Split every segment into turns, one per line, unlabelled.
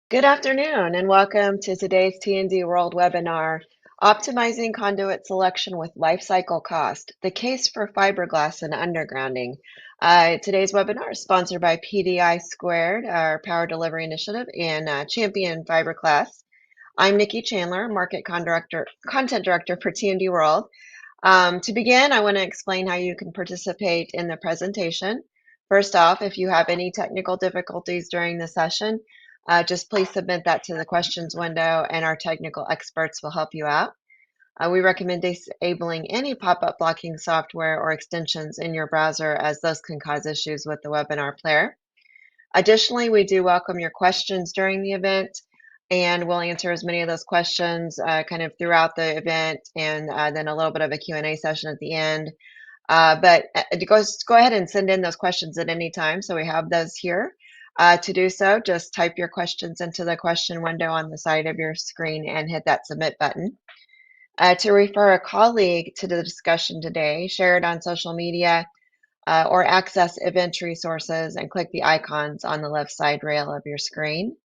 Good afternoon and welcome to today's T&D World webinar, Optimizing Conduit Selection with Lifecycle Cost, the case for fiberglass and undergrounding. Today's webinar is sponsored by PDI Squared, our power delivery initiative, and Champion Fiberglass. I'm Nikki Chandler, Content Director for T&D World. To begin, I want to explain how you can participate in the presentation. First off, if you have any technical difficulties during the session, just please submit that to the questions window and our technical experts will help you out. We recommend disabling any pop-up blocking software or extensions in your browser as those can cause issues with the webinar player. Additionally, we do welcome your questions during the event, and we'll answer as many of those questions kind of throughout the event, and then a little bit of a Q&A session at the end. But go ahead and send in those questions at any time, so we have those here. To do so, just type your questions into the question window on the side of your screen and hit that submit button. To refer a colleague to the discussion today, share it on social media, or access event resources and click the icons on the left side rail of your screen.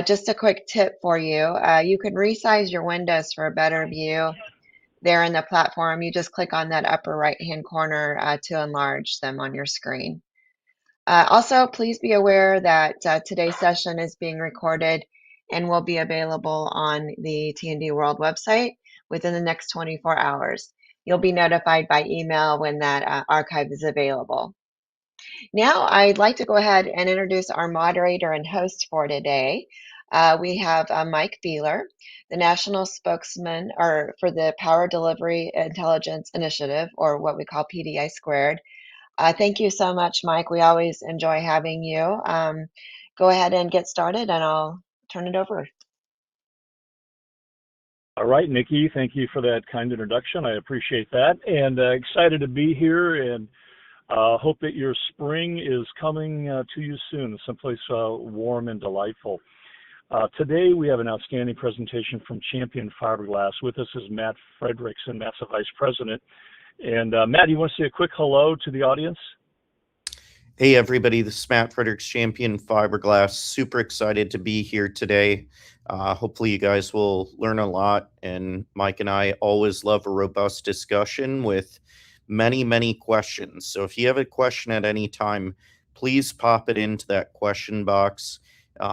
Just a quick tip for you. You can resize your windows for a better view there in the platform. You just click on that upper right-hand corner to enlarge them on your screen. Also, please be aware that today's session is being recorded and will be available on the T&D World website within the next 24 hours. You'll be notified by email when that archive is available. Now, I'd like to go ahead and introduce our moderator and host for today. We have Mike Beehler, the national spokesman for the Power Delivery Intelligence Initiative, or what we call PDI Squared. Thank you so much, Mike. We always enjoy having you. Go ahead and get started, and I'll turn it over.
All right, Nikki, thank you for that kind introduction. I appreciate that, and excited to be here, and hope that your spring is coming to you soon, someplace warm and delightful. Today, we have an outstanding presentation from Champion Fiberglass. With us is Matt Fredericks, and Matt's the Vice President. And Matt, you want to say a quick hello to the audience?
Hey, everybody. This is Matt Fredericks, Champion Fiberglass. Super excited to be here today. Hopefully, you guys will learn a lot. And Mike and I always love a robust discussion with many, many questions. So if you have a question at any time, please pop it into that question box.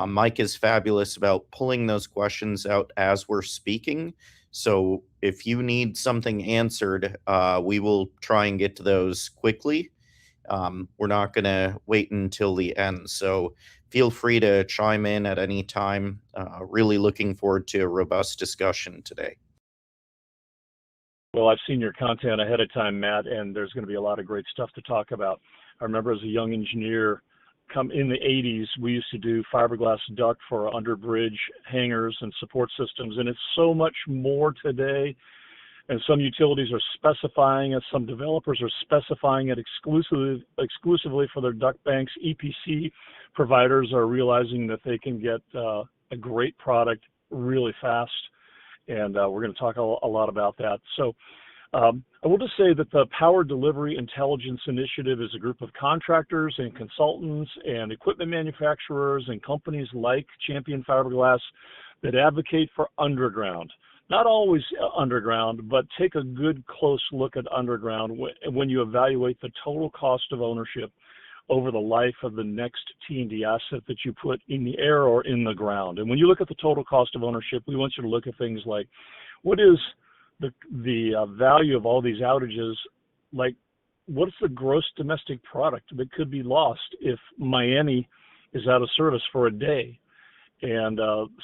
Mike is fabulous about pulling those questions out as we're speaking. So if you need something answered, we will try and get to those quickly. We're not going to wait until the end. So feel free to chime in at any time. Really looking forward to a robust discussion today.
Well, I've seen your content ahead of time, Matt, and there's going to be a lot of great stuff to talk about. I remember as a young engineer, in the 80s, we used to do fiberglass duct for underbridge hangers and support systems, and it's so much more today. And some utilities are specifying it, some developers are specifying it exclusively for their duct banks. EPC providers are realizing that they can get a great product really fast, and we're going to talk a lot about that. So I will just say that the Power Delivery Intelligence Initiative is a group of contractors and consultants and equipment manufacturers and companies like Champion Fiberglass that advocate for underground. Not always underground, but take a good close look at underground when you evaluate the total cost of ownership over the life of the next T&D asset that you put in the air or in the ground. And when you look at the total cost of ownership, we want you to look at things like, what is the value of all these outages? Like, what is the gross domestic product that could be lost if Miami is out of service for a day? And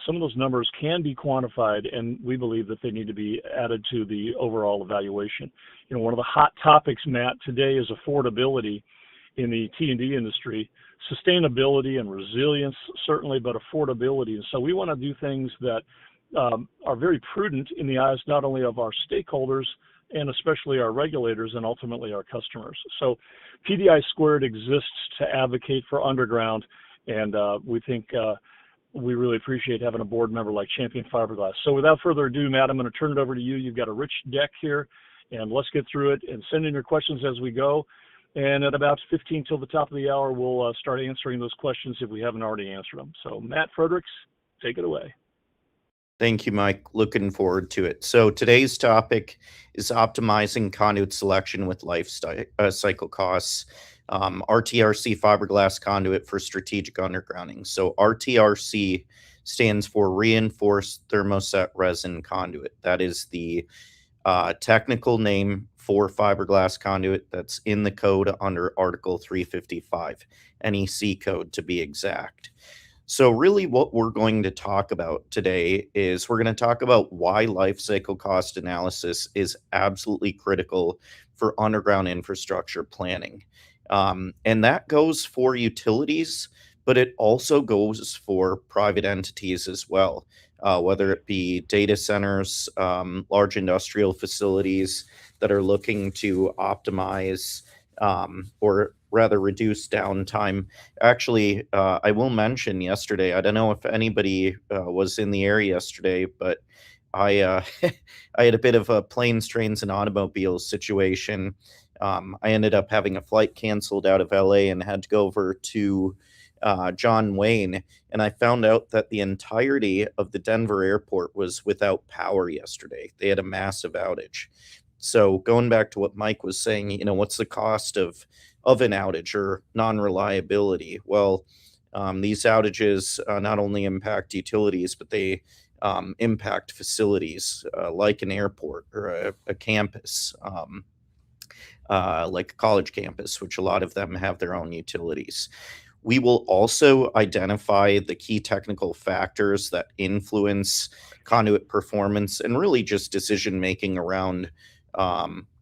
some of those numbers can be quantified, and we believe that they need to be added to the overall evaluation. You know, one of the hot topics, Matt, today is affordability in the T&D industry. Sustainability and resilience, certainly, but affordability. And so we want to do things that are very prudent in the eyes not only of our stakeholders and especially our regulators and ultimately our customers. So PDI Squared exists to advocate for underground, and we think we really appreciate having a board member like Champion Fiberglass. So without further ado, Matt, I'm going to turn it over to you. You've got a rich deck here, and let's get through it and send in your questions as we go. And at about 15 till the top of the hour, we'll start answering those questions if we haven't already answered them. So Matt Fredericks, take it away.
Thank you, Mike. Looking forward to it. So today's topic is optimizing conduit selection with cycle costs. RTRC fiberglass conduit for strategic undergrounding. So RTRC stands for reinforced thermoset resin conduit. That is the technical name for fiberglass conduit that's in the code under Article 355, NEC code to be exact. So really what we're going to talk about today is we're going to talk about why life cycle cost analysis is absolutely critical for underground infrastructure planning. And that goes for utilities, but it also goes for private entities as well, whether it be data centers, large industrial facilities that are looking to optimize or rather reduce downtime. Actually, I will mention yesterday, I don't know if anybody was in the area yesterday, but I I had a bit of a planes, trains, and automobiles situation. I ended up having a flight canceled out of LA and had to go over to John Wayne, and I found out that the entirety of the Denver airport was without power yesterday. They had a massive outage. So going back to what Mike was saying, what's the cost of an outage or non-reliability? Well, these outages not only impact utilities, but they impact facilities like an airport or a campus, like a college campus, which a lot of them have their own utilities. We will also identify the key technical factors that influence conduit performance and really just decision making around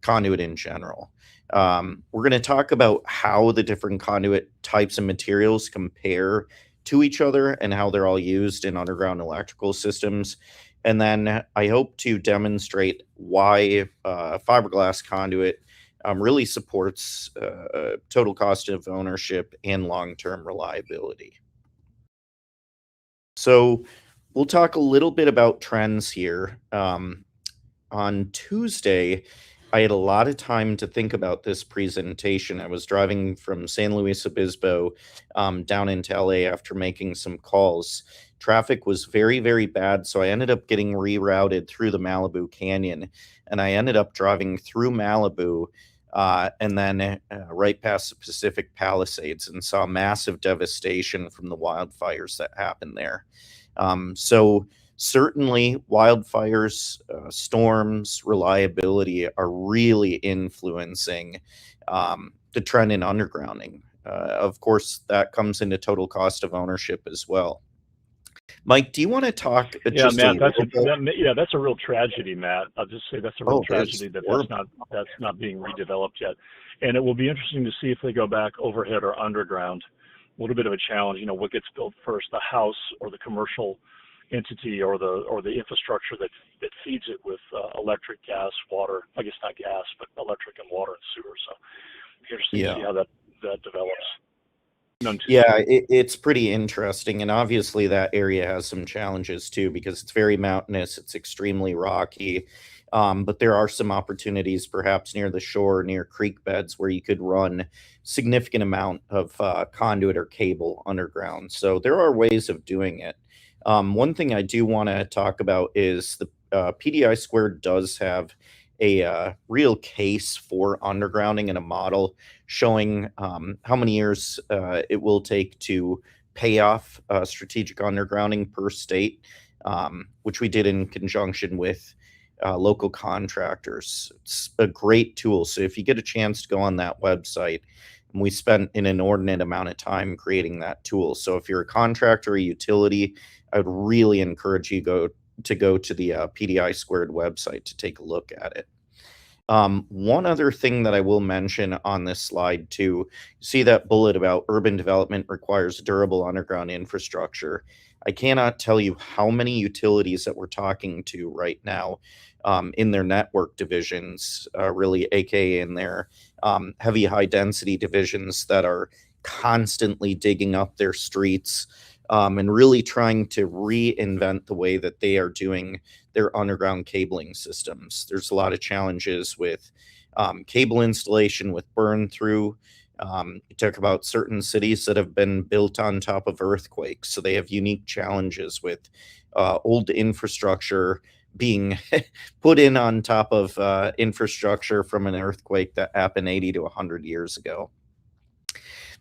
conduit in general. We're going to talk about how the different conduit types and materials compare to each other and how they're all used in underground electrical systems. And then I hope to demonstrate why fiberglass conduit really supports total cost of ownership and long-term reliability. So we'll talk a little bit about trends here. On Tuesday, I had a lot of time to think about this presentation. I was driving from San Luis Obispo down into LA after making some calls. Traffic was very, very bad, so I ended up getting rerouted through the Malibu Canyon, and I ended up driving through Malibu and then right past the Pacific Palisades and saw massive devastation from the wildfires that happened there. So certainly wildfires, storms, reliability are really influencing the trend in undergrounding. Of course, that comes into total cost of ownership as well. Mike, do you want to talk
Yeah,
just
Matt,
a little bit?
that's a real tragedy, Matt. I'll just say that's a real
Oh, it's
tragedy
horrible.
that's not being redeveloped yet. And it will be interesting to see if they go back overhead or underground. A little bit of a challenge, what gets built first, the house or the commercial entity or the infrastructure that feeds it with electric, gas, water. I guess not gas, but electric and water and sewer. So interesting to see
Yeah.
how that develops. None too
Yeah,
soon.
it's pretty interesting. And obviously, that area has some challenges too because it's very mountainous, it's extremely rocky. But there are some opportunities, perhaps near the shore, near creek beds, where you could run significant amount of conduit or cable underground. So there are ways of doing it. One thing I do want to talk about is the PDI squared does have a real case for undergrounding and a model showing how many years it will take to pay off strategic undergrounding per state, which we did in conjunction with local contractors. It's a great tool. So if you get a chance to go on that website, and we spent an inordinate amount of time creating that tool. So if you're a contractor or utility, I would really encourage you to go to the PDI squared website to take a look at it. One other thing that I will mention on this slide too, see that bullet about urban development requires durable underground infrastructure. I cannot tell you how many utilities that we're talking to right now in their network divisions, really aka in their heavy high density divisions that are constantly digging up their streets and really trying to reinvent the way that they are doing their underground cabling systems. There's a lot of challenges with cable installation with burn through. You talk about certain cities that have been built on top of earthquakes, so they have unique challenges with old infrastructure being put in on top of infrastructure from an earthquake that happened 80 to 100 years ago.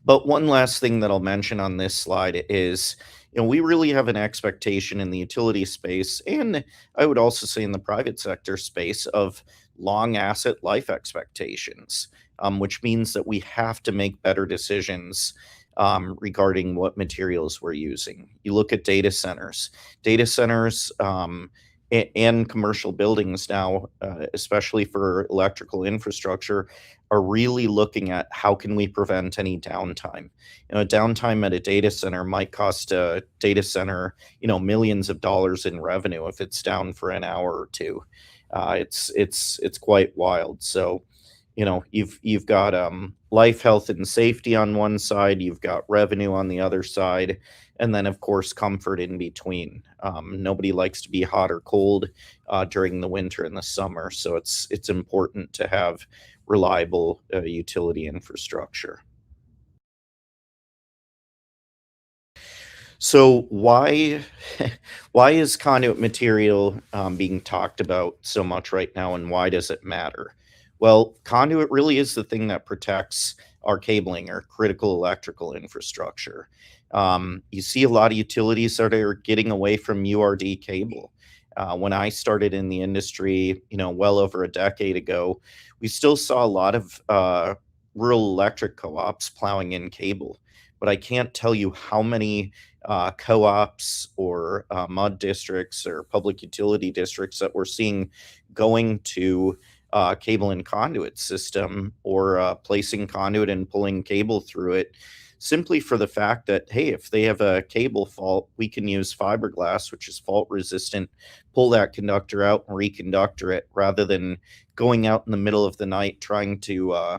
But one last thing that I'll mention on this slide is, we really have an expectation in the utility space, and I would also say in the private sector space, of long asset life expectations, which means that we have to make better decisions regarding what materials we're using. You look at data centers, and commercial buildings now, especially for electrical infrastructure, are really looking at how can we prevent any downtime. Downtime at a data center might cost a data center, millions of dollars in revenue if it's down for an hour or two. It's quite wild. So, you've got life, health, and safety on one side, you've got revenue on the other side, and then of course comfort in between. Nobody likes to be hot or cold during the winter and the summer, so it's important to have reliable utility infrastructure. So why why is conduit material being talked about so much right now, and why does it matter? Well, conduit really is the thing that protects our cabling, our critical electrical infrastructure. You see a lot of utilities that are getting away from URD cable. When I started in the industry, well over a decade ago, we still saw a lot of rural electric co-ops plowing in cable. But I can't tell you how many co-ops or MUD districts or public utility districts that we're seeing going to cable and conduit system, or placing conduit and pulling cable through it, simply for the fact that, hey, if they have a cable fault, we can use fiberglass, which is fault resistant, pull that conductor out and reconductor it, rather than going out in the middle of the night trying to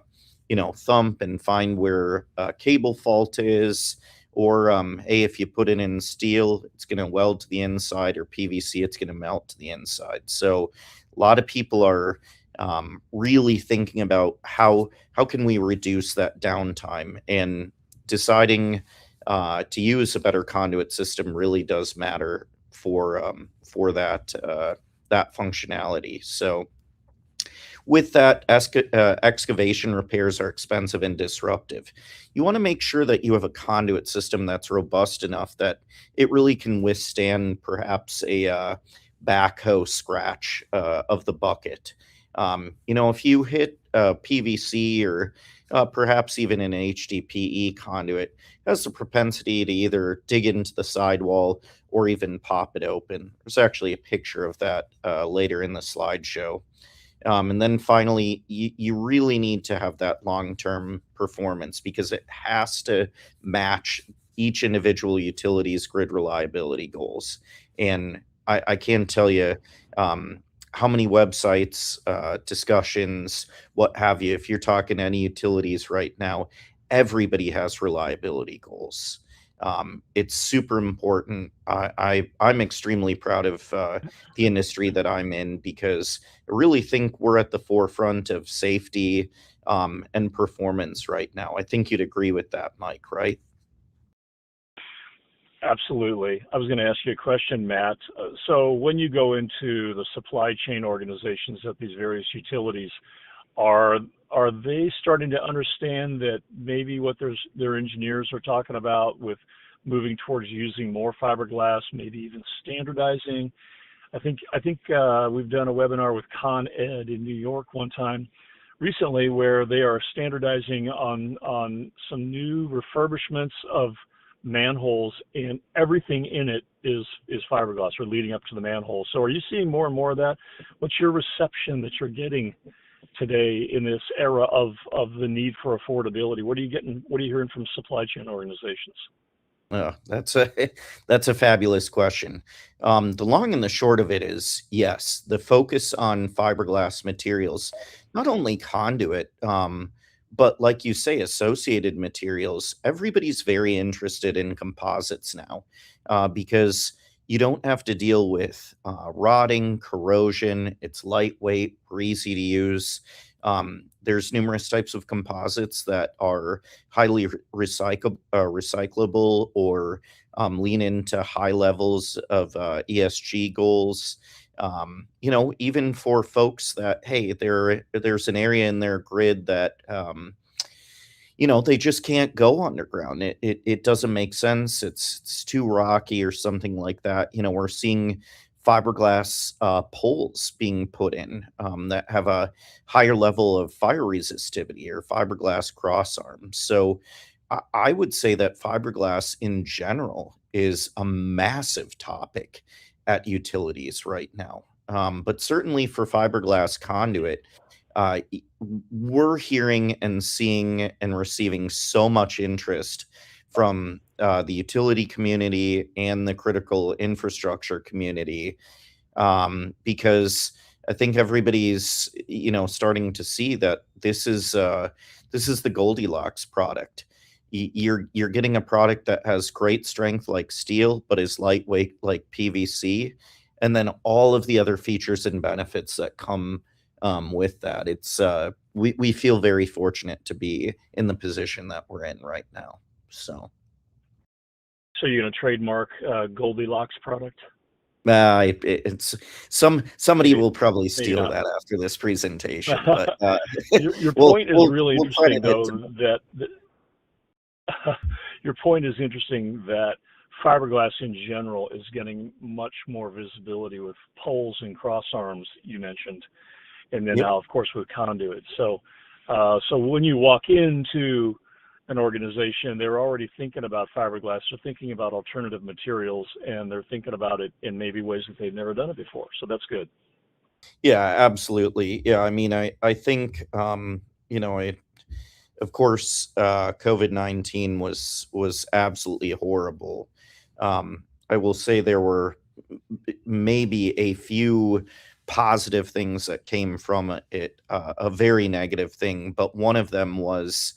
thump and find where a cable fault is. Or hey, if you put it in steel, it's going to weld to the inside, or PVC, it's going to melt to the inside. So a lot of people are really thinking about how can we reduce that downtime, and deciding to use a better conduit system really does matter for that functionality. So with that, excavation repairs are expensive and disruptive. You want to make sure that you have a conduit system that's robust enough that it really can withstand perhaps a backhoe scratch of the bucket. If you hit PVC, or perhaps even an HDPE conduit, it has the propensity to either dig into the sidewall or even pop it open. There's actually a picture of that later in the slideshow. And then finally, you really need to have that long-term performance, because it has to match each individual utility's grid reliability goals. And I can't tell you how many websites, discussions, what have you, if you're talking to any utilities right now, everybody has reliability goals. It's super important. I'm extremely proud of the industry that I'm in, because I really think we're at the forefront of safety and performance right now. I think you'd agree with that, Mike, right?
Absolutely. I was going to ask you a question, Matt. So when you go into the supply chain organizations at these various utilities, are they starting to understand that maybe what their engineers are talking about with moving towards using more fiberglass, maybe even standardizing? I think we've done a webinar with Con Ed in New York one time recently, where they are standardizing on some new refurbishments of manholes, and everything in it is fiberglass, or leading up to the manhole. So are you seeing more and more of that? What's your reception that you're getting today in this era of the need for affordability? What are you hearing from supply chain organizations?
Oh, that's a fabulous question. The long and the short of it is, yes, the focus on fiberglass materials, not only conduit, but like you say, associated materials. Everybody's very interested in composites now, because you don't have to deal with rotting, corrosion. It's lightweight, we're easy to use. There's numerous types of composites that are highly recyclable or lean into high levels of ESG goals. Even for folks that, hey, there's an area in their grid that they just can't go underground. It doesn't make sense. It's too rocky or something like that. We're seeing fiberglass poles being put in that have a higher level of fire resistivity or fiberglass cross arms. So I would say that fiberglass in general is a massive topic at utilities right now. But certainly for fiberglass conduit, uh, we're hearing and seeing and receiving so much interest from the utility community and the critical infrastructure community, because I think everybody's starting to see that this is the Goldilocks product. You're getting a product that has great strength like steel, but is lightweight like PVC, and then all of the other features and benefits that come with that. We feel very fortunate to be in the position that we're in right now. So
you're going to trademark Goldilocks product?
it's somebody
Maybe,
will probably
maybe
steal
not.
that after this presentation, but
Your
we'll
point is
we'll
really
we'll try to
interesting,
hit
though.
some.
That your point is interesting that fiberglass in general is getting much more visibility with poles and cross arms you mentioned, and then
Yep.
now of course with conduit. So when you walk into an organization, they're already thinking about fiberglass. They're thinking about alternative materials, and they're thinking about it in maybe ways that they've never done it before. So that's good.
Yeah, absolutely. Yeah, I mean, I think, of course, COVID-19 was absolutely horrible. I will say there were maybe a few positive things that came from it, a very negative thing, but one of them was,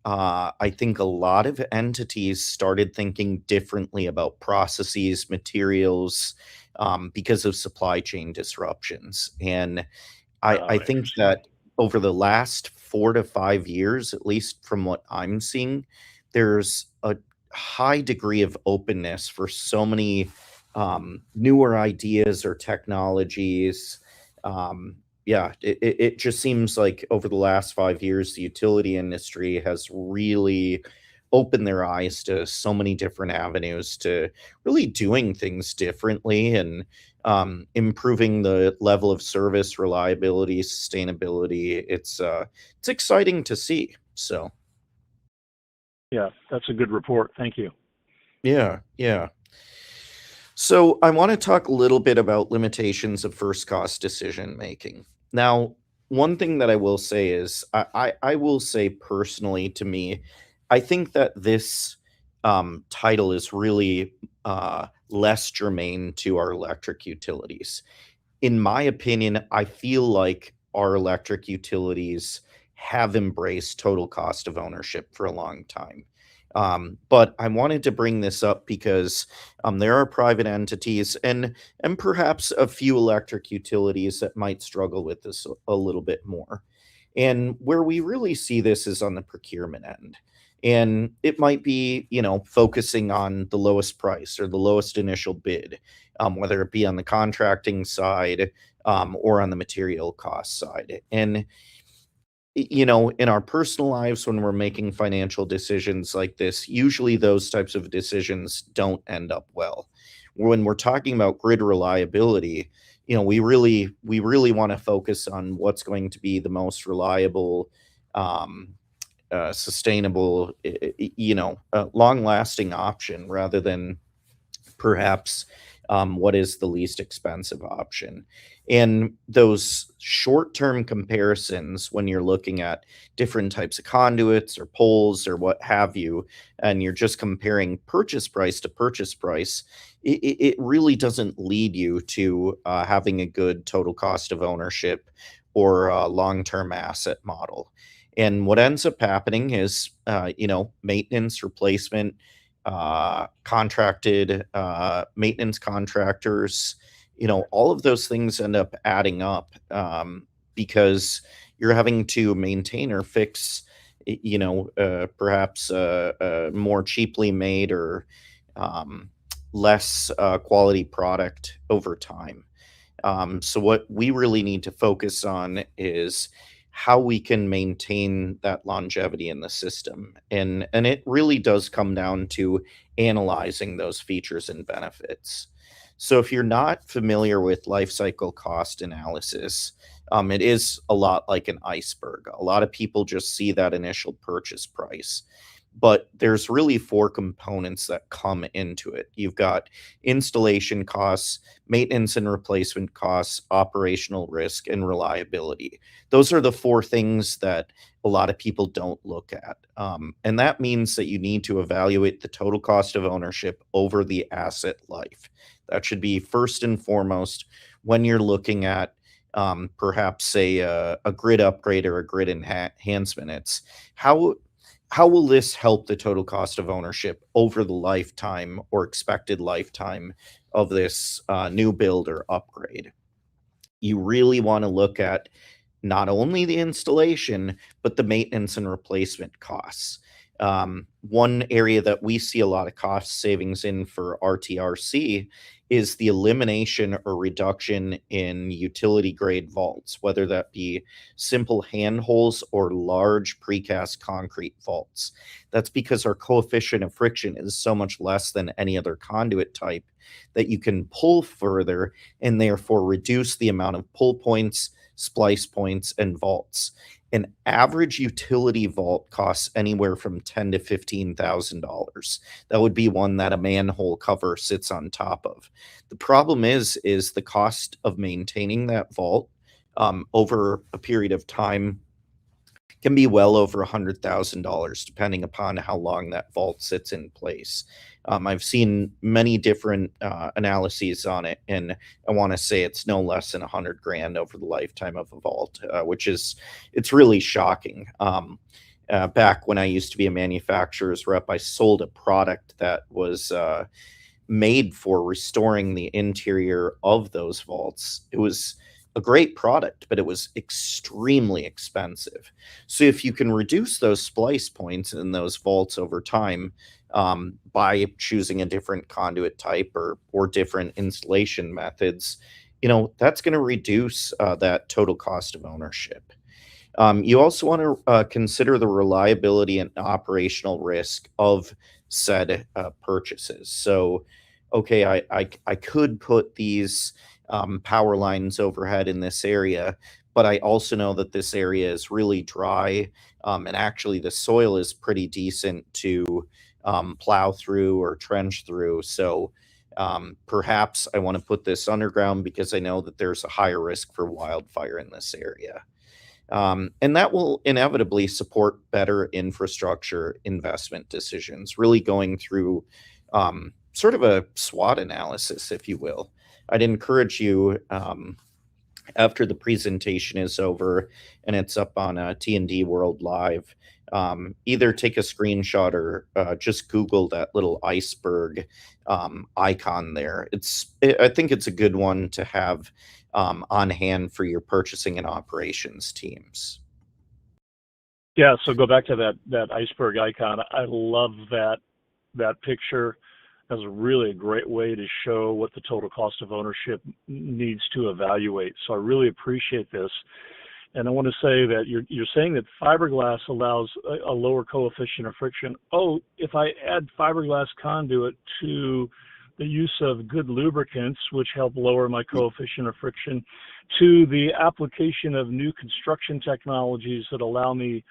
I think a lot of entities started thinking differently about processes, materials, because of supply chain disruptions. And I
Oh,
think
interesting.
that over the last 4 to 5 years, at least from what I'm seeing, there's a high degree of openness for so many, newer ideas or technologies. Yeah, it just seems like over the last 5 years, the utility industry has really opened their eyes to so many different avenues to really doing things differently and improving the level of service, reliability, sustainability. It's exciting to see. So
Yeah, that's a good report. Thank you.
yeah, yeah. So I want to talk a little bit about limitations of first cost decision making. Now, one thing that I will say is I will say personally to me, I think that this title is really less germane to our electric utilities. In my opinion, I feel like our electric utilities have embraced total cost of ownership for a long time. But I wanted to bring this up because there are private entities and perhaps a few electric utilities that might struggle with this a little bit more. And where we really see this is on the procurement end. And it might be, focusing on the lowest price or the lowest initial bid, whether it be on the contracting side or on the material cost side. And in our personal lives, when we're making financial decisions like this, usually those types of decisions don't end up well. When we're talking about grid reliability, we really want to focus on what's going to be the most reliable, um, sustainable, long-lasting option rather than perhaps what is the least expensive option. And those short term comparisons, when you're looking at different types of conduits or poles or what have you, and you're just comparing purchase price to purchase price, it really doesn't lead you to having a good total cost of ownership or a long term asset model. And what ends up happening is, maintenance, replacement, contracted maintenance contractors, all of those things end up adding up. because you're having to maintain or fix, perhaps a more cheaply made or less quality product over time. So what we really need to focus on is how we can maintain that longevity in the system. And it really does come down to analyzing those features and benefits. So if you're not familiar with life cycle cost analysis, it is a lot like an iceberg. A lot of people just see that initial purchase price, but there's really four components that come into it. You've got installation costs, maintenance and replacement costs, operational risk, and reliability. Those are the four things that a lot of people don't look at. And that means that you need to evaluate the total cost of ownership over the asset life. That should be first and foremost when you're looking at perhaps a grid upgrade or a grid enhancement. It's how will this help the total cost of ownership over the lifetime or expected lifetime of this new build or upgrade? You really want to look at not only the installation, but the maintenance and replacement costs. One area that we see a lot of cost savings in for RTRC is the elimination or reduction in utility grade vaults, whether that be simple handholds or large precast concrete vaults. That's because our coefficient of friction is so much less than any other conduit type that you can pull further and therefore reduce the amount of pull points, splice points, and vaults. An average utility vault costs anywhere from $10,000 to $15,000. That would be one that a manhole cover sits on top of. The problem is the cost of maintaining that vault over a period of time can be well over $100,000, depending upon how long that vault sits in place. I've seen many different analyses on it, and I want to say it's no less than 100 grand over the lifetime of a vault, it's really shocking. Back when I used to be a manufacturer's rep, I sold a product that was made for restoring the interior of those vaults. It was a great product, but it was extremely expensive. So if you can reduce those splice points in those vaults over time by choosing a different conduit type or different installation methods, that's going to reduce that total cost of ownership. You also want to consider the reliability and operational risk of said purchases. So, okay, I could put these power lines overhead in this area, but I also know that this area is really dry, and actually the soil is pretty decent to plow through or trench through. So perhaps I want to put this underground because I know that there's a higher risk for wildfire in this area. And that will inevitably support better infrastructure investment decisions, really going through sort of a SWOT analysis, if you will. I'd encourage you, after the presentation is over and it's up on T&D World Live, either take a screenshot or just Google that little iceberg icon there. I think it's a good one to have on hand for your purchasing and operations teams.
Yeah, so go back to that iceberg icon. I love that picture. That's really a great way to show what the total cost of ownership needs to evaluate. So I really appreciate this. And I want to say that you're saying that fiberglass allows a lower coefficient of friction. Oh, if I add fiberglass conduit to the use of good lubricants, which help lower my coefficient of friction, to the application of new construction technologies that allow me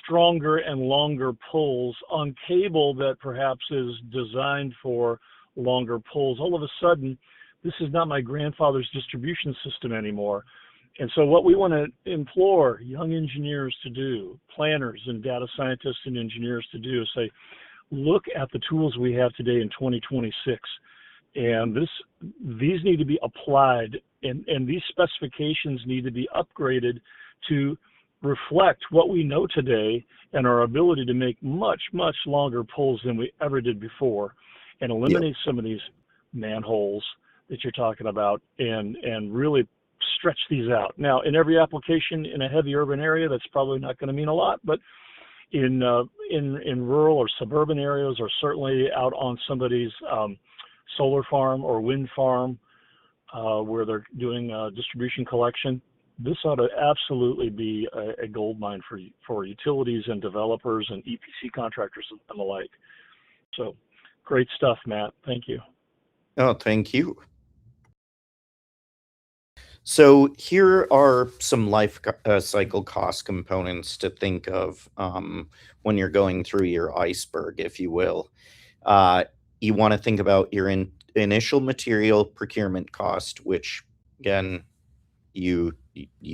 stronger and longer pulls on cable that perhaps is designed for longer pulls. All of a sudden, this is not my grandfather's distribution system anymore. And so what we want to implore young engineers to do, planners and data scientists and engineers to do, is say, look at the tools we have today in 2026. And these need to be applied, and these specifications need to be upgraded to reflect what we know today and our ability to make much, much longer pulls than we ever did before, and eliminate some of these manholes that you're talking about, and really stretch these out. Now, in every application in a heavy urban area, that's probably not going to mean a lot, but in rural or suburban areas, or certainly out on somebody's solar farm or wind farm where they're doing distribution collection, this ought to absolutely be a gold mine for utilities and developers and EPC contractors and the like. So great stuff, Matt. Thank you.
Oh, thank you. So here are some life cycle cost components to think of when you're going through your iceberg, if you will. You want to think about your initial material procurement cost, which again, you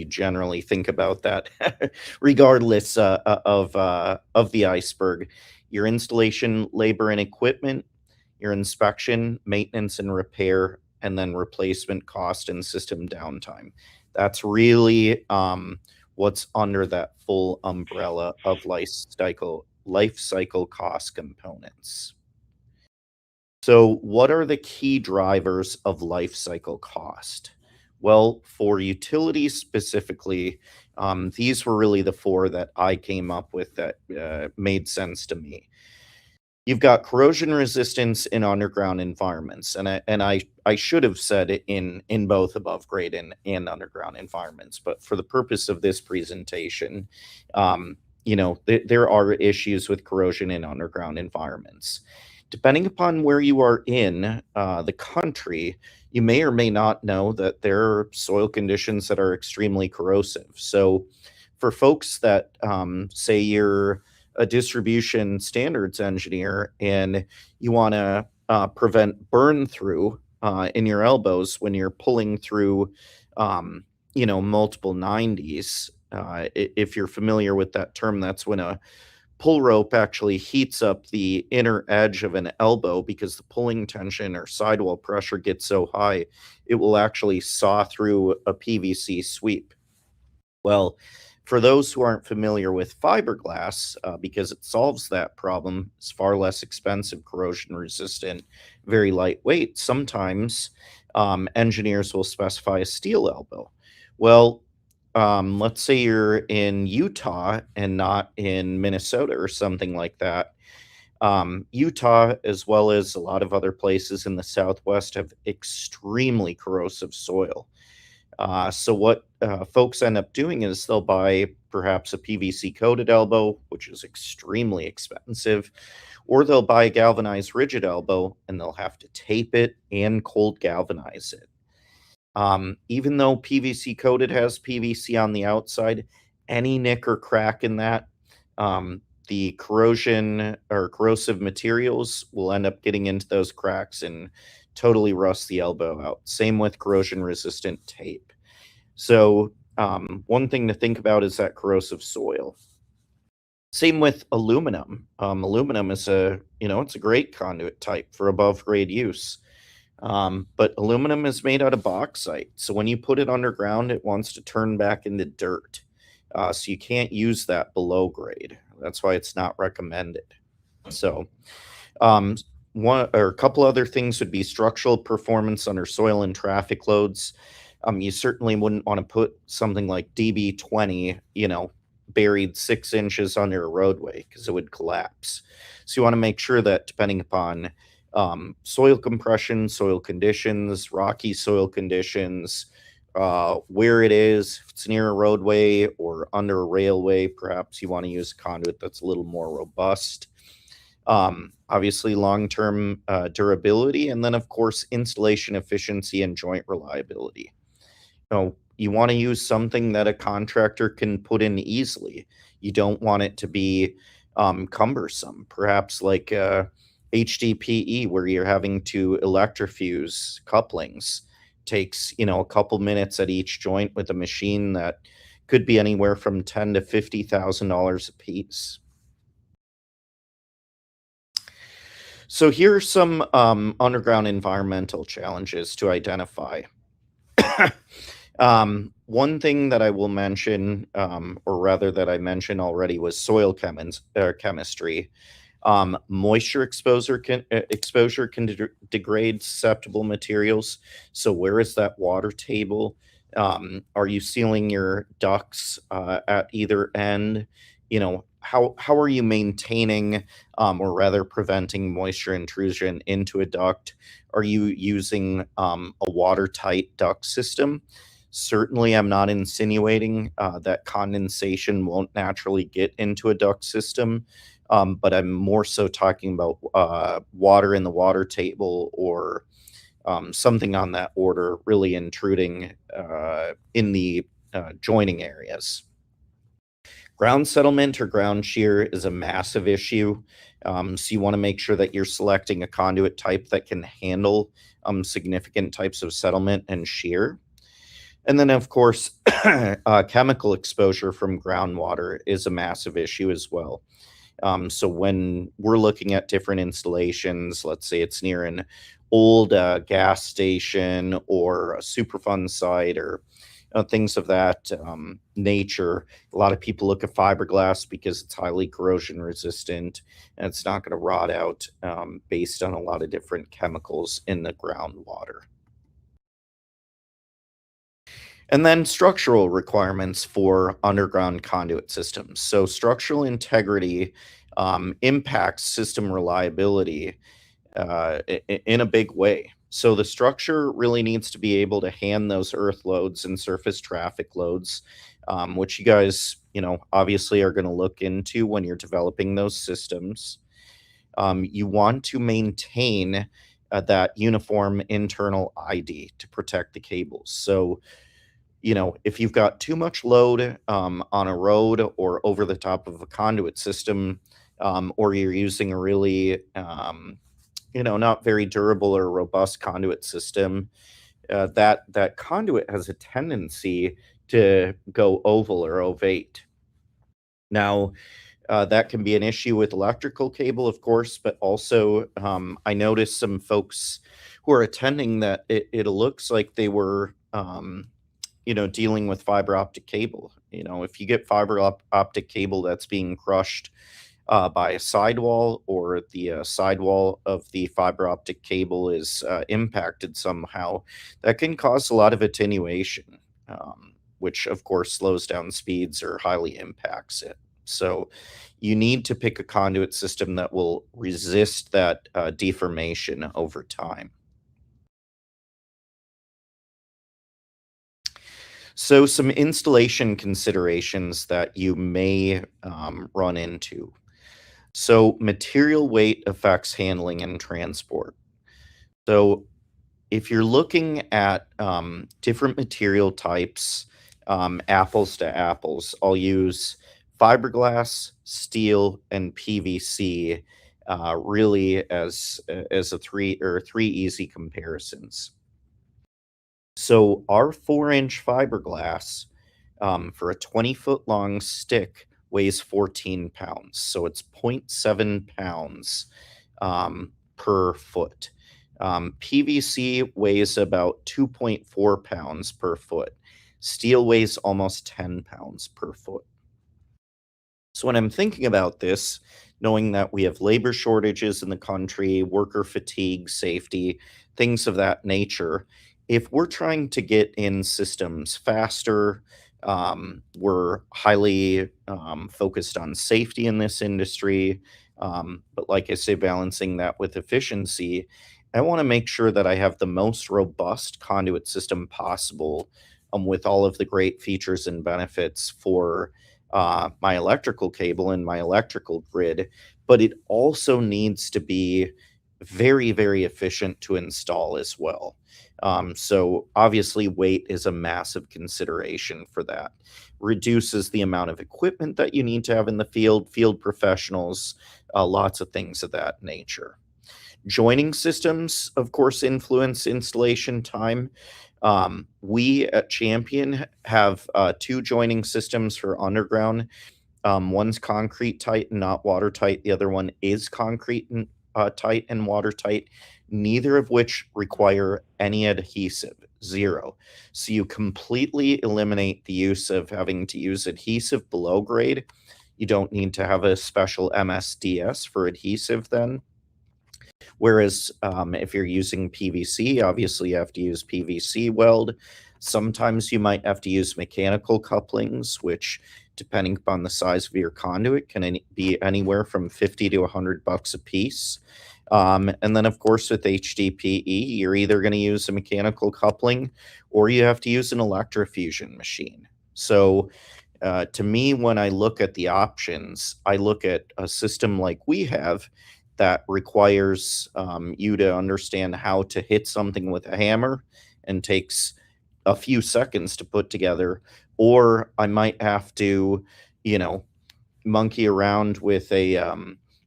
generally think about that regardless of the iceberg. Your installation, labor and equipment, your inspection, maintenance and repair, and then replacement cost and system downtime. That's really what's under that full umbrella of life cycle cost components. So what are the key drivers of life cycle cost? Well, for utilities specifically, these were really the four that I came up with that made sense to me. You've got corrosion resistance in underground environments, and I should have said it in both above grade and underground environments, but for the purpose of this presentation, there are issues with corrosion in underground environments. Depending upon where you are in the country, you may or may not know that there are soil conditions that are extremely corrosive. So for folks that say you're a distribution standards engineer and you want to prevent burn through in your elbows when you're pulling through multiple 90s, if you're familiar with that term, that's when a pull rope actually heats up the inner edge of an elbow because the pulling tension or sidewall pressure gets so high, it will actually saw through a PVC sweep. Well, for those who aren't familiar with fiberglass, because it solves that problem, it's far less expensive, corrosion resistant, very lightweight. Sometimes engineers will specify a steel elbow. Well, let's say you're in Utah and not in Minnesota or something like that. Utah, as well as a lot of other places in the Southwest, have extremely corrosive soil. So what folks end up doing is they'll buy perhaps a PVC coated elbow, which is extremely expensive, or they'll buy a galvanized rigid elbow and they'll have to tape it and cold galvanize it. Even though PVC coated has PVC on the outside, any nick or crack in that, the corrosion or corrosive materials will end up getting into those cracks and totally rust the elbow out. Same with corrosion resistant tape. So one thing to think about is that corrosive soil. Same with aluminum. Aluminum is it's a great conduit type for above grade use. But aluminum is made out of bauxite. So when you put it underground, it wants to turn back into dirt. So you can't use that below grade. That's why it's not recommended. So one or a couple other things would be structural performance under soil and traffic loads. You certainly wouldn't want to put something like DB20, buried 6 inches under a roadway because it would collapse. So you want to make sure that depending upon soil compression, soil conditions, rocky soil conditions, where it is, if it's near a roadway or under a railway, perhaps you want to use a conduit that's a little more robust. Obviously long-term durability, and then of course installation efficiency and joint reliability. You want to use something that a contractor can put in easily. You don't want it to be cumbersome, perhaps like HDPE, where you're having to electrofuse couplings. Takes a couple minutes at each joint with a machine that could be anywhere from $10,000 to $50,000 a piece. So here are some underground environmental challenges to identify. One thing that I will mention, or rather that I mentioned already, was soil chemistry. Moisture exposure can degrade susceptible materials. So where is that water table? Are you sealing your ducts at either end? How are you maintaining, or rather preventing moisture intrusion into a duct? Are you using a watertight duct system? Certainly, I'm not insinuating that condensation won't naturally get into a duct system, but I'm more so talking about water in the water table or something on that order really intruding in the joining areas. Ground settlement or ground shear is a massive issue. So you want to make sure that you're selecting a conduit type that can handle significant types of settlement and shear. And then, of course, chemical exposure from groundwater is a massive issue as well. So when we're looking at different installations, let's say it's near an old gas station or a Superfund site or things of that nature, a lot of people look at fiberglass because it's highly corrosion resistant and it's not going to rot out based on a lot of different chemicals in the groundwater. And then structural requirements for underground conduit systems. So structural integrity impacts system reliability in a big way. So the structure really needs to be able to hand those earth loads and surface traffic loads, which you guys, obviously are going to look into when you're developing those systems. You want to maintain that uniform internal ID to protect the cables. So if you've got too much load on a road or over the top of a conduit system, or you're using a really, not very durable or robust conduit system, that conduit has a tendency to go oval or ovate. Now, that can be an issue with electrical cable, of course, but also I noticed some folks who are attending that it looks like they were dealing with fiber optic cable. If you get optic cable that's being crushed by a sidewall or the sidewall of the fiber optic cable is impacted somehow, that can cause a lot of attenuation, which of course slows down speeds or highly impacts it. So you need to pick a conduit system that will resist that deformation over time. So, some installation considerations that you may run into. So, material weight affects handling and transport. So, if you're looking at different material types, apples to apples, I'll use fiberglass, steel, and PVC really as a three easy comparisons. So our 4-inch fiberglass for a 20-foot long stick weighs 14 pounds. So it's 0.7 pounds per foot. PVC weighs about 2.4 pounds per foot. Steel weighs almost 10 pounds per foot. So when I'm thinking about this, knowing that we have labor shortages in the country, worker fatigue, safety, things of that nature, if we're trying to get in systems faster, we're highly focused on safety in this industry. But like I say, balancing that with efficiency, I want to make sure that I have the most robust conduit system possible with all of the great features and benefits for my electrical cable and my electrical grid, but it also needs to be very, very efficient to install as well. So obviously weight is a massive consideration for that. Reduces the amount of equipment that you need to have in the field professionals, lots of things of that nature. Joining systems, of course, influence installation time. We at Champion have 2 joining systems for underground. One's concrete tight and not watertight. The other one is concrete and tight and watertight, neither of which require any adhesive, zero. So you completely eliminate the use of having to use adhesive below grade. You don't need to have a special MSDS for adhesive then. Whereas if you're using PVC, obviously you have to use PVC weld. Sometimes you might have to use mechanical couplings, which, depending upon the size of your conduit, can be anywhere from 50 to $100 a piece. And then, of course, with HDPE, you're either going to use a mechanical coupling or you have to use an electrofusion machine. So, to me, when I look at the options, I look at a system like we have that requires you to understand how to hit something with a hammer and takes a few seconds to put together, or I might have to, you know, monkey around with a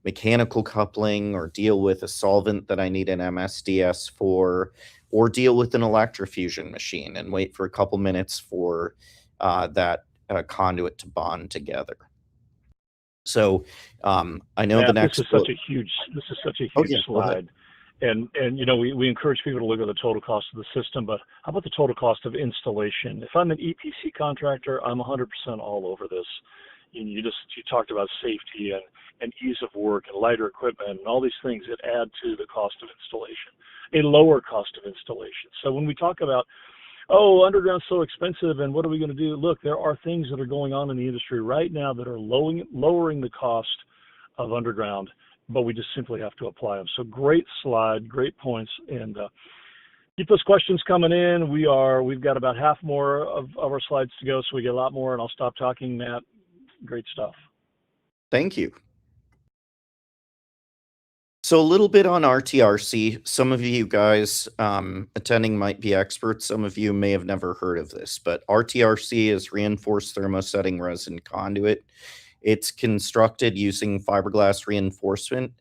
mechanical coupling or deal with a solvent that I need an MSDS for, or deal with an electrofusion machine and wait for a couple minutes for that conduit to bond together. So I know the
Matt,
next.
this is such a huge
Oh, yeah, go ahead.
slide. And you know, we encourage people to look at the total cost of the system, but how about the total cost of installation? If I'm an EPC contractor, I'm 100% all over this. You talked about safety and ease of work and lighter equipment and all these things that add to the cost of installation, a lower cost of installation. So when we talk about, oh, underground's so expensive and what are we going to do? Look, there are things that are going on in the industry right now that are lowering the cost of underground, but we just simply have to apply them. So great slide, great points, and keep those questions coming in. We've got about half more of our slides to go, so we get a lot more, and I'll stop talking, Matt. Great stuff.
Thank you. So a little bit on RTRC. Some of you guys attending might be experts. Some of you may have never heard of this, but RTRC is reinforced thermosetting resin conduit. It's constructed using fiberglass reinforcement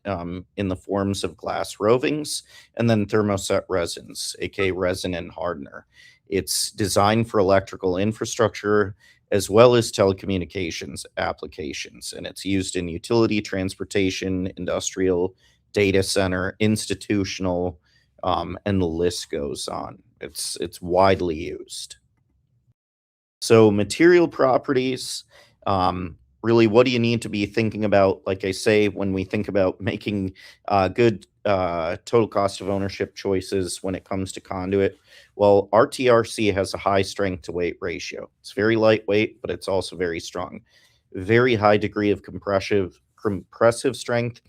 in the forms of glass rovings and then thermoset resins, aka resin and hardener. It's designed for electrical infrastructure as well as telecommunications applications, and it's used in utility, transportation, industrial, data center, institutional, and the list goes on. It's widely used. So material properties, really, what do you need to be thinking about? Like I say, when we think about making good total cost of ownership choices when it comes to conduit, well, RTRC has a high strength to weight ratio. It's very lightweight, but it's also very strong. Very high degree of compressive strength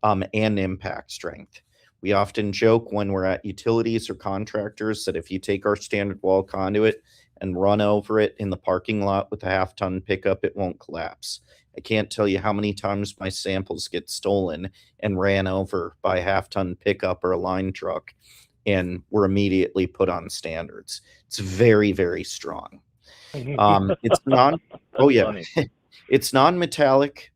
and impact strength. We often joke when we're at utilities or contractors that if you take our standard wall conduit and run over it in the parking lot with a half-ton pickup, it won't collapse. I can't tell you how many times my samples get stolen and ran over by a half-ton pickup or a line truck and were immediately put on standards. It's very, very strong. It's it's non-metallic,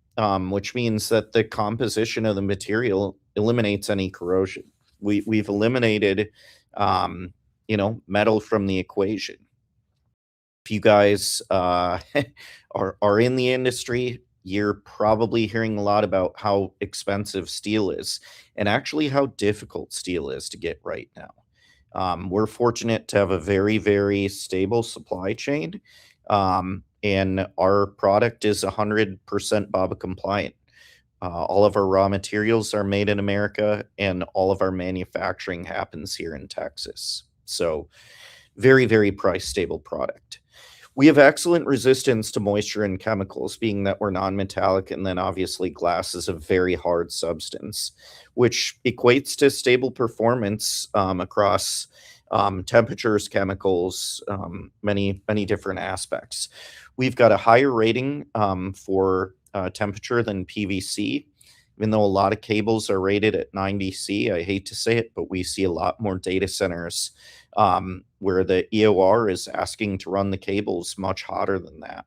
which means that the composition of the material eliminates any corrosion. We've eliminated, metal from the equation. If you guys are in the industry, you're probably hearing a lot about how expensive steel is and actually how difficult steel is to get right now. We're fortunate to have a very, very stable supply chain, and our product is 100% BABA compliant. All of our raw materials are made in America, and all of our manufacturing happens here in Texas. So very, very price stable product. We have excellent resistance to moisture and chemicals, being that we're non-metallic, and then obviously glass is a very hard substance, which equates to stable performance across temperatures, chemicals, many different aspects. We've got a higher rating for temperature than PVC. Even though a lot of cables are rated at 90 C, I hate to say it, but we see a lot more data centers where the EOR is asking to run the cables much hotter than that.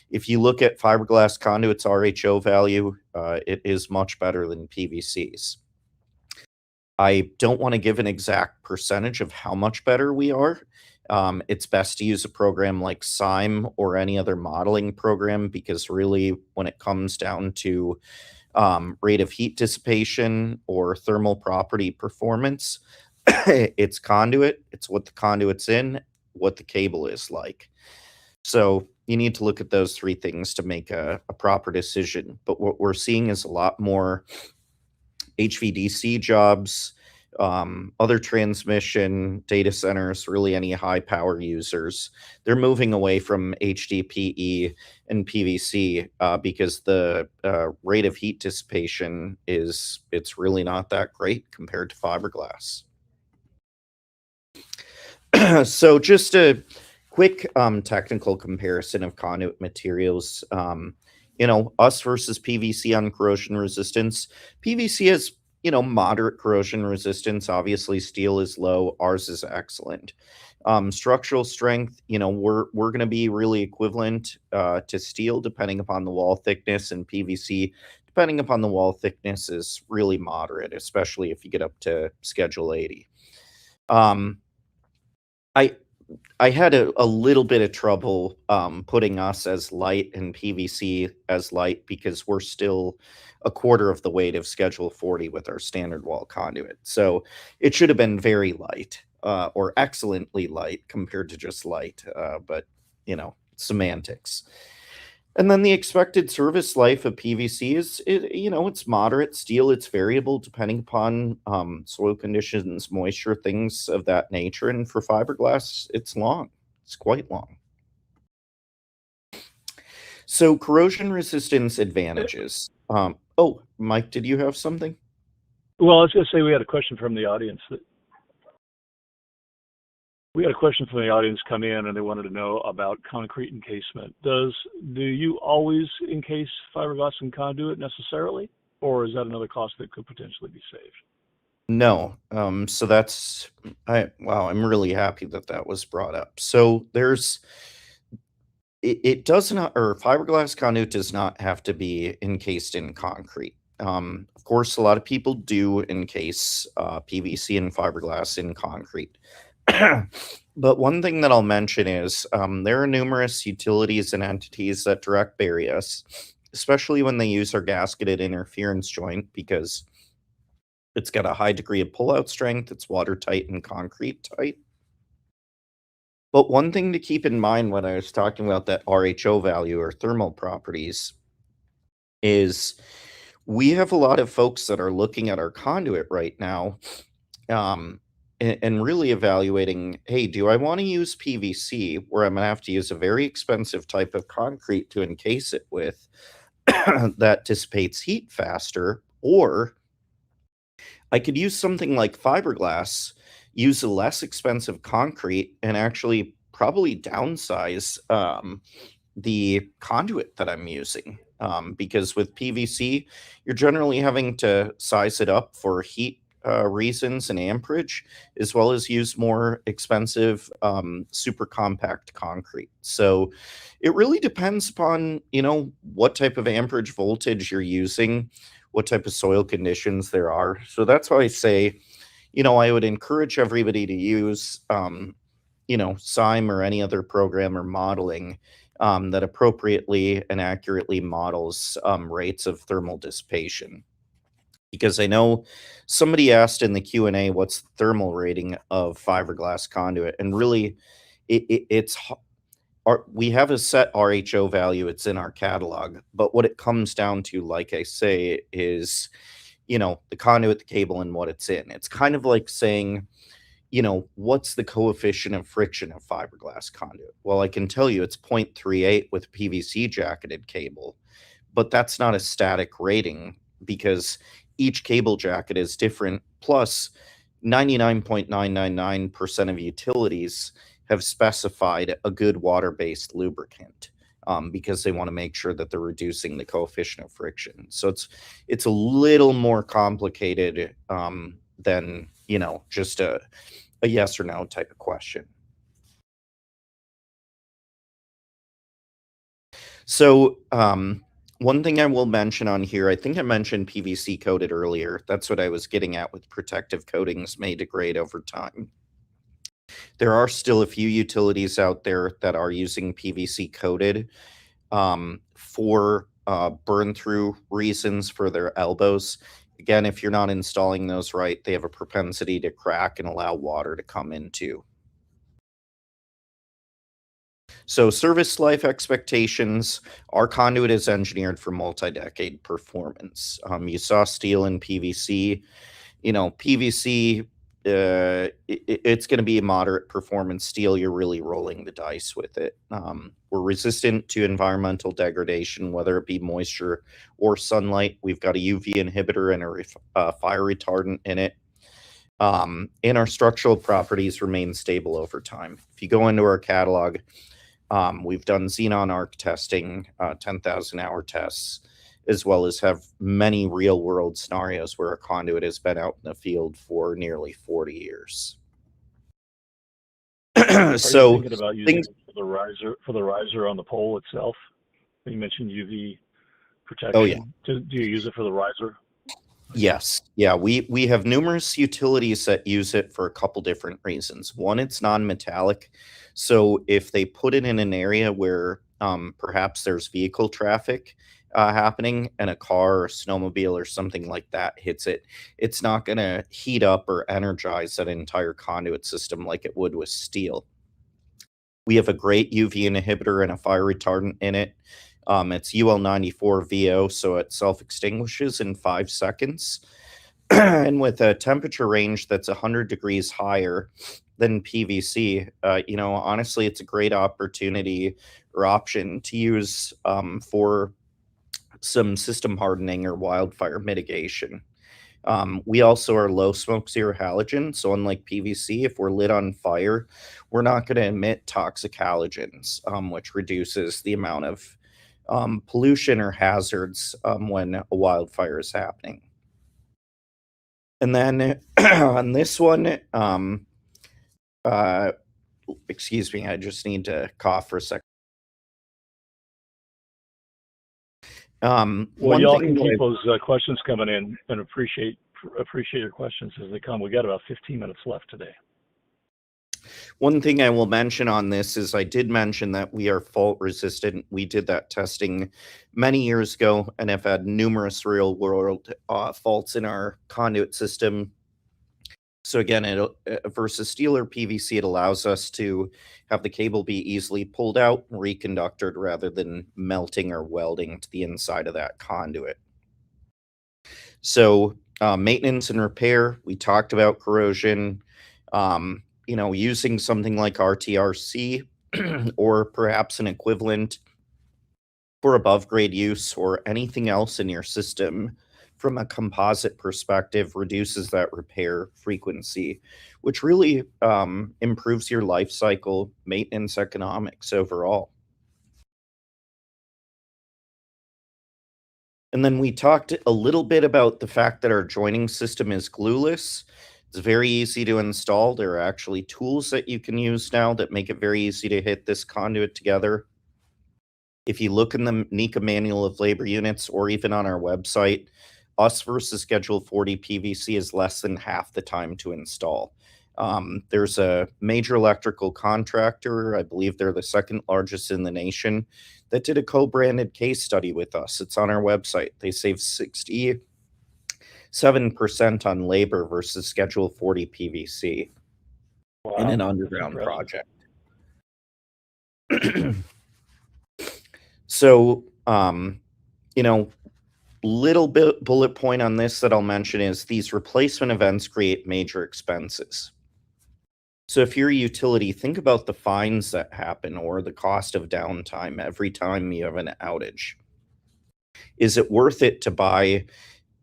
If you look at fiberglass conduits RHO value, it is much better than PVCs. I don't want to give an exact percentage of how much better we are. It's best to use a program like SIME or any other modeling program, because really when it comes down to rate of heat dissipation or thermal property performance, it's conduit, it's what the conduit's in, what the cable is like. So you need to look at those three things to make a proper decision. But what we're seeing is a lot more HVDC jobs, other transmission data centers, really any high power users, they're moving away from HDPE and PVC because the rate of heat dissipation it's really not that great compared to fiberglass. So just a quick technical comparison of conduit materials. Us versus PVC on corrosion resistance. PVC has moderate corrosion resistance. Obviously, steel is low. Ours is excellent. Structural strength, we're going to be really equivalent to steel depending upon the wall thickness, and PVC depending upon the wall thickness is really moderate, especially if you get up to Schedule 80. I I had a little bit of trouble putting us as light and PVC as light because we're still a quarter of the weight of Schedule 40 with our standard wall conduit. So it should have been very light or excellently light compared to just light, but semantics. And then the expected service life of PVC it's moderate. Steel, it's variable depending upon soil conditions, moisture, things of that nature. And for fiberglass, it's long. It's quite long. So corrosion resistance advantages. Oh, Mike, did you have something?
Well, I was going to say we had a question from the audience. We had a question from the audience come in, and they wanted to know about concrete encasement. Do you always encase fiberglass and conduit necessarily, or is that another cost that could potentially be saved?
No. So I'm really happy that was brought up. So it does not, or fiberglass conduit does not have to be encased in concrete. Of course, a lot of people do encase PVC and fiberglass in concrete. But one thing that I'll mention is there are numerous utilities and entities that direct bury us, especially when they use our gasketed interference joint because it's got a high degree of pullout strength, it's watertight and concrete tight. But one thing to keep in mind when I was talking about that RHO value or thermal properties is we have a lot of folks that are looking at our conduit right now and really evaluating, hey, do I want to use PVC where I'm going to have to use a very expensive type of concrete to encase it with that dissipates heat faster, or I could use something like fiberglass, use a less expensive concrete, and actually probably downsize the conduit that I'm using. Because with PVC, you're generally having to size it up for heat reasons and amperage, as well as use more expensive super compact concrete. So it really depends upon, what type of amperage voltage you're using, what type of soil conditions there are. So that's why I say, I would encourage everybody to use, SIME or any other program or modeling that appropriately and accurately models rates of thermal dissipation. Because I know somebody asked in the Q&A, what's the thermal rating of fiberglass conduit? And really, we have a set RHO value. It's in our catalog. But what it comes down to, like I say, is, the conduit, the cable, and what it's in. It's kind of like saying, what's the coefficient of friction of fiberglass conduit? Well, I can tell you it's 0.38 with PVC jacketed cable, but that's not a static rating because each cable jacket is different. Plus, 99.999% of utilities have specified a good water-based lubricant because they want to make sure that they're reducing the coefficient of friction. So it's a little more complicated than just a yes or no type of question. So one thing I will mention on here, I think I mentioned PVC coated earlier. That's what I was getting at with protective coatings may degrade over time. There are still a few utilities out there that are using PVC coated for burn through reasons for their elbows. Again, if you're not installing those right, they have a propensity to crack and allow water to come into. So service life expectations, our conduit is engineered for multi-decade performance. You saw steel and PVC. PVC, it's going to be a moderate performance steel. You're really rolling the dice with it. We're resistant to environmental degradation, whether it be moisture or sunlight. We've got a UV inhibitor and a fire retardant in it. And our structural properties remain stable over time. If you go into our catalog, we've done xenon arc testing, 10,000 hour tests, as well as have many real world scenarios where a conduit has been out in the field for nearly 40 years.
So thinking about using it for the riser on the pole itself? You mentioned UV protection.
Oh, yeah.
Do you use it for the riser?
Yes. Yeah, we have numerous utilities that use it for a couple different reasons. One, it's non-metallic. So if they put it in an area where perhaps there's vehicle traffic happening and a car or snowmobile or something like that hits it, it's not going to heat up or energize that entire conduit system like it would with steel. We have a great UV inhibitor and a fire retardant in it. It's UL94VO, so it self-extinguishes in 5 seconds. And with a temperature range that's 100 degrees higher than PVC, honestly, it's a great opportunity or option to use for some system hardening or wildfire mitigation. We also are low smoke, zero halogen. So unlike PVC, if we're lit on fire, we're not going to emit toxic halogens, which reduces the amount of pollution or hazards when a wildfire is happening. And then on this one, excuse me, I just need to cough for a second.
Well, y'all can keep those questions coming in, and appreciate your questions as they come. We got about 15 minutes left today.
One thing I will mention on this is I did mention that we are fault resistant. We did that testing many years ago and have had numerous real world faults in our conduit system. So again, versus steel or PVC, it allows us to have the cable be easily pulled out and reconductored rather than melting or welding to the inside of that conduit. So maintenance and repair, we talked about corrosion, using something like RTRC or perhaps an equivalent for above grade use or anything else in your system from a composite perspective reduces that repair frequency, which really improves your life cycle maintenance economics overall. And then we talked a little bit about the fact that our joining system is glueless. It's very easy to install. There are actually tools that you can use now that make it very easy to hit this conduit together. If you look in the NECA manual of labor units or even on our website, us versus Schedule 40 PVC is less than half the time to install. There's a major electrical contractor, I believe they're the second largest in the nation, that did a co-branded case study with us. It's on our website. They saved 67% on labor versus Schedule 40 PVC in an underground project. So, little bit bullet point on this that I'll mention is these replacement events create major expenses. So if you're a utility, think about the fines that happen or the cost of downtime every time you have an outage. Is it worth it to buy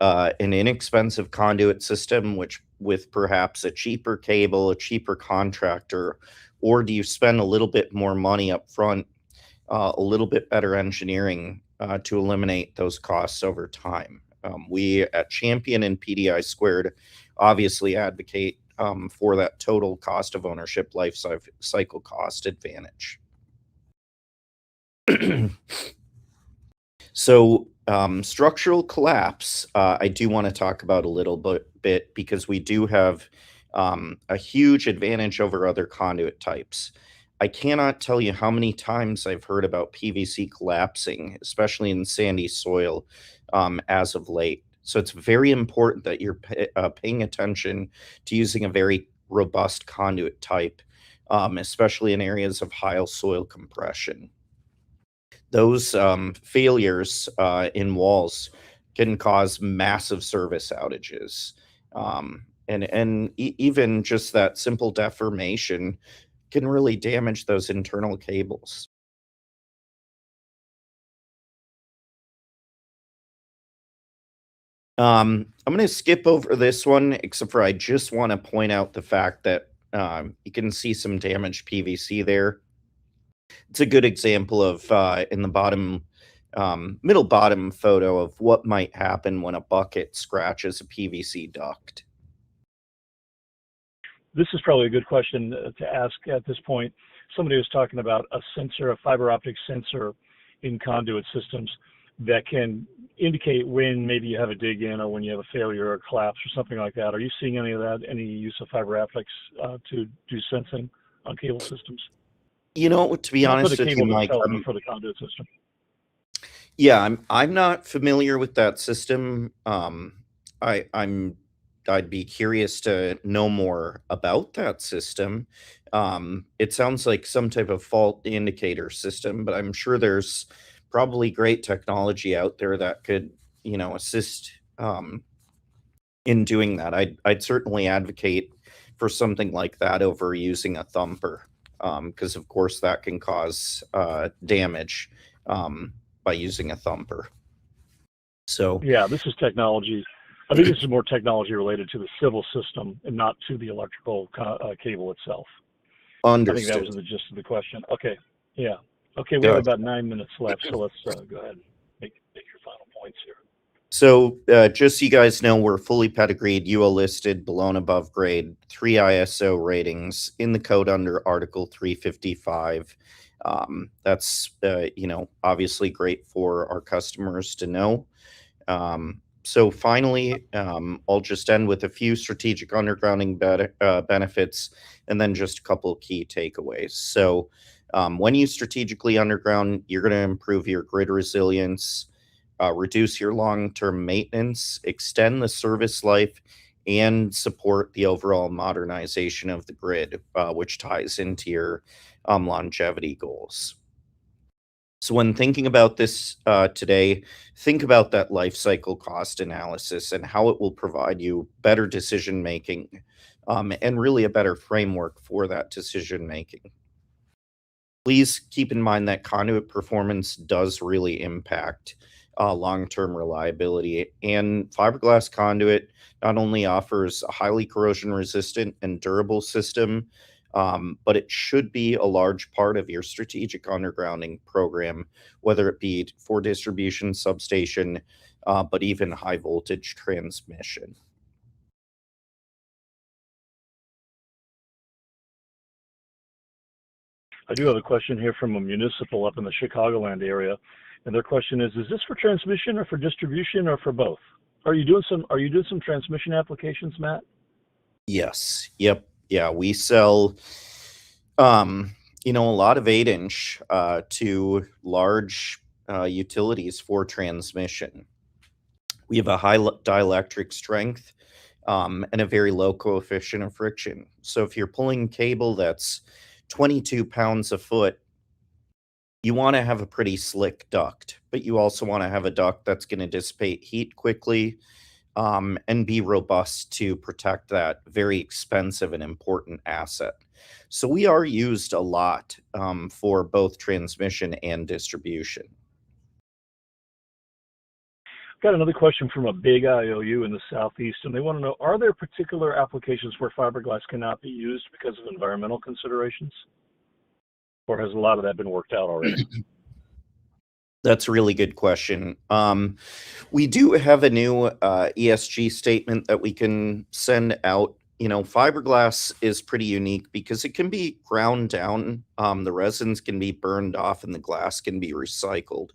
an inexpensive conduit system, with perhaps a cheaper cable, a cheaper contractor, or do you spend a little bit more money up front, a little bit better engineering to eliminate those costs over time? We at Champion and PDI Squared obviously advocate for that total cost of ownership life cycle cost advantage. So structural collapse, I do want to talk about a little bit because we do have a huge advantage over other conduit types. I cannot tell you how many times I've heard about PVC collapsing, especially in sandy soil as of late. So it's very important that you're paying attention to using a very robust conduit type, especially in areas of high soil compression. Those failures in walls can cause massive service outages. Even just that simple deformation can really damage those internal cables. I'm going to skip over this one, except for I just want to point out the fact that you can see some damaged PVC there. It's a good example of in the middle bottom photo of what might happen when a bucket scratches a PVC duct.
This is probably a good question to ask at this point. Somebody was talking about a sensor, a fiber optic sensor in conduit systems that can indicate when maybe you have a dig in or when you have a failure or a collapse or something like that. Are you seeing any of that, any use of fiber optics to do sensing on cable systems?
To be
Not for the
honest with you,
cable
Mike,
themselves, but for the conduit system.
yeah, I'm not familiar with that system. I'd be curious to know more about that system. It sounds like some type of fault indicator system, but I'm sure there's probably great technology out there that could, assist in doing that. I'd certainly advocate for something like that over using a thumper, because of course that can cause damage by using a thumper. So
Yeah, this is technology. I think this is more technology related to the civil system and not to the electrical cable itself. I think that was
understood.
the gist of the question. Okay. Yeah. Okay, we have
Gotcha.
about 9 minutes left, so let's go ahead and make your final points here.
So, just so you guys know, we're fully pedigreed, UL listed, below and above grade, 3 ISO ratings in the code under Article 355. That's, obviously great for our customers to know. So finally, I'll just end with a few strategic undergrounding benefits and then just a couple of key takeaways. So, when you strategically underground, you're going to improve your grid resilience, reduce your long-term maintenance, extend the service life, and support the overall modernization of the grid, which ties into your longevity goals. So when thinking about this today, think about that life cycle cost analysis and how it will provide you better decision making, and really a better framework for that decision making. Please keep in mind that conduit performance does really impact long-term reliability. And fiberglass conduit not only offers a highly corrosion-resistant and durable system, but it should be a large part of your strategic undergrounding program, whether it be for distribution, substation, but even high voltage transmission.
I do have a question here from a municipal up in the Chicagoland area, and their question is this for transmission or for distribution or for both? Are you doing some transmission applications, Matt?
Yes. Yep. Yeah. We sell, a lot of 8-inch to large utilities for transmission. We have a high dielectric strength, and a very low coefficient of friction. So if you're pulling cable that's 22 pounds a foot, you want to have a pretty slick duct, but you also want to have a duct that's going to dissipate heat quickly, and be robust to protect that very expensive and important asset. So we are used a lot for both transmission and distribution.
Got another question from a big IOU in the Southeast, and they want to know, are there particular applications where fiberglass cannot be used because of environmental considerations? Or has a lot of that been worked out already?
That's a really good question. We do have a new ESG statement that we can send out. Fiberglass is pretty unique because it can be ground down, the resins can be burned off, and the glass can be recycled.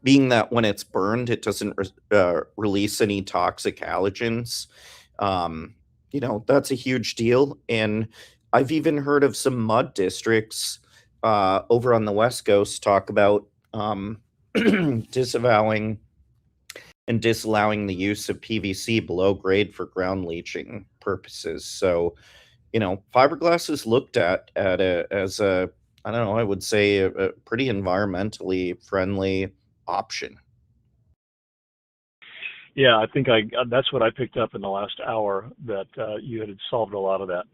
Being that when it's burned, it doesn't release any toxic halogens. That's a huge deal. And I've even heard of some mud districts over on the West Coast talk about disavowing and disallowing the use of PVC below grade for ground leaching purposes. So, fiberglass is looked at as a, I don't know, I would say a pretty environmentally friendly option.
Yeah, I think that's what I picked up in the last hour, that you had solved a lot of that.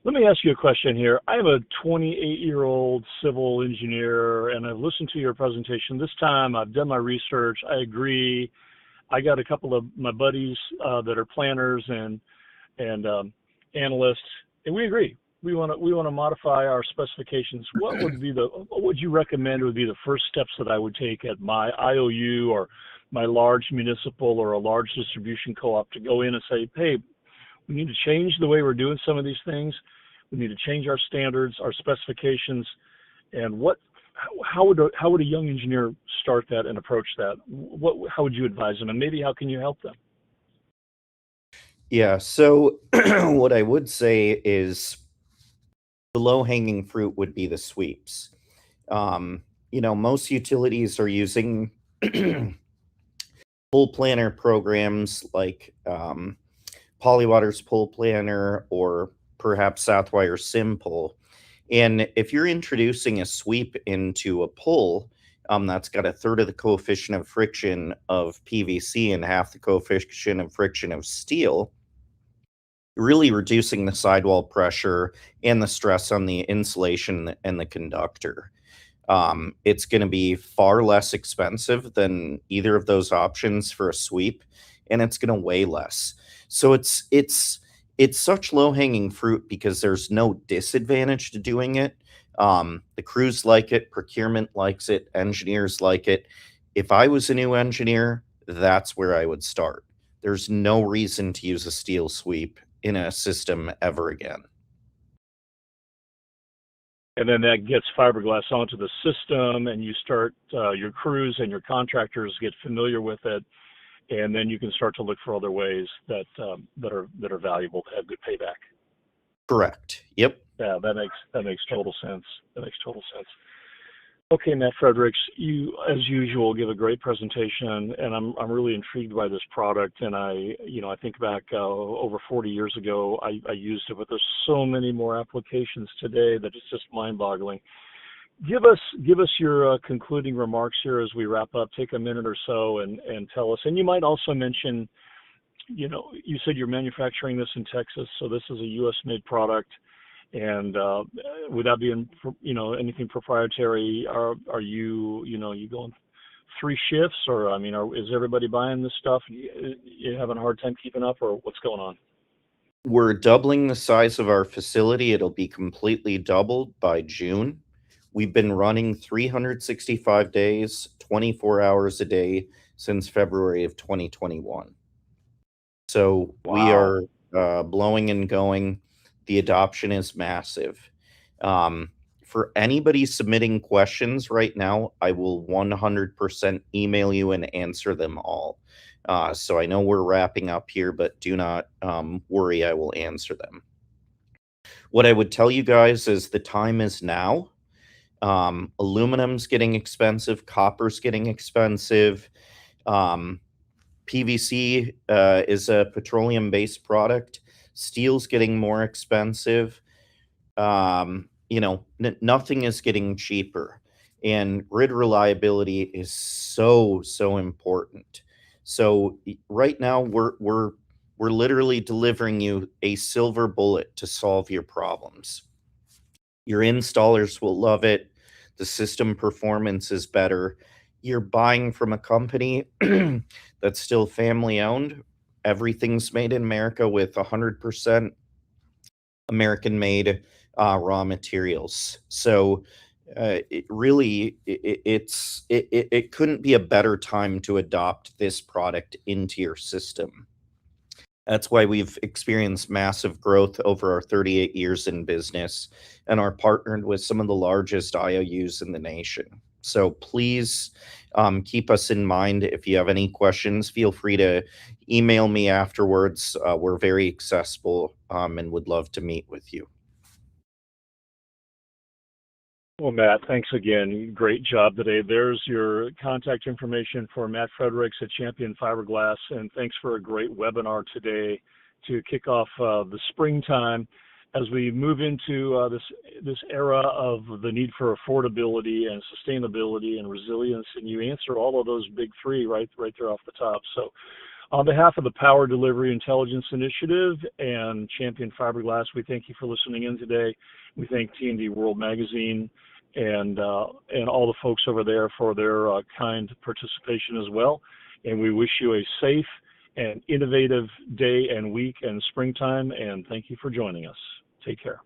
Let me ask you a question here. I am a 28-year-old civil engineer, and I've listened to your presentation. This time I've done my research. I agree. I got a couple of my buddies that are planners and analysts, and we agree. We want to modify our specifications. What would you recommend would be the first steps that I would take at my IOU or my large municipal or a large distribution co-op to go in and say, hey, we need to change the way we're doing some of these things. We need to change our standards, our specifications, and how would a young engineer start that and approach that? How would you advise them, and maybe how can you help them?
Yeah, so what I would say is the low-hanging fruit would be the sweeps. Most utilities are using full planner programs like Polywater's Pull Planner or perhaps Southwire Simple. And if you're introducing a sweep into a pull that's got a third of the coefficient of friction of PVC and half the coefficient of friction of steel, really reducing the sidewall pressure and the stress on the insulation and the conductor. It's going to be far less expensive than either of those options for a sweep, and it's going to weigh less. So it's such low hanging fruit because there's no disadvantage to doing it. The crews like it, procurement likes it, engineers like it. If I was a new engineer, that's where I would start. There's no reason to use a steel sweep in a system ever again.
And then that gets fiberglass onto the system, and you start your crews and your contractors get familiar with it, and then you can start to look for other ways that are valuable to have good payback.
Correct. Yep.
Yeah, that makes total sense. That makes total sense. Okay, Matt Fredericks, you, as usual, give a great presentation, and I'm really intrigued by this product. And I think back over 40 years ago, I used it, but there's so many more applications today that it's just mind-boggling. Give us your concluding remarks here as we wrap up. Take a minute or so and tell us. And you might also mention, you said you're manufacturing this in Texas, so this is a U.S.-made product. And without being, anything proprietary, are you going 3 shifts, or is everybody buying this stuff? You having a hard time keeping up, or what's going on?
We're doubling the size of our facility. It'll be completely doubled by June. We've been running 365 days, 24 hours a day since February of 2021. So we
Wow.
are blowing and going. The adoption is massive. For anybody submitting questions right now, I will 100% email you and answer them all. So I know we're wrapping up here, but do not worry, I will answer them. What I would tell you guys is the time is now. Aluminum's getting expensive, copper's getting expensive. PVC is a petroleum-based product. Steel's getting more expensive. Nothing is getting cheaper, and grid reliability is so important. So right now we're literally delivering you a silver bullet to solve your problems. Your installers will love it. The system performance is better. You're buying from a company that's still family owned. Everything's made in America with 100% American made raw materials. So it couldn't be a better time to adopt this product into your system. That's why we've experienced massive growth over our 38 years in business and are partnered with some of the largest IOUs in the nation. So please keep us in mind. If you have any questions, feel free to email me afterwards. We're very accessible and would love to meet with you.
Well, Matt, thanks again. Great job today. There's your contact information for Matt Fredericks at Champion Fiberglass, and thanks for a great webinar today to kick off the springtime as we move into this era of the need for affordability and sustainability and resilience. And you answer all of those big 3 right there off the top. So On behalf of the Power Delivery Intelligence Initiative and Champion Fiberglass, we thank you for listening in today. We thank T&D World Magazine and all the folks over there for their kind participation as well. And we wish you a safe and innovative day and week and springtime, and thank you for joining us. Take care.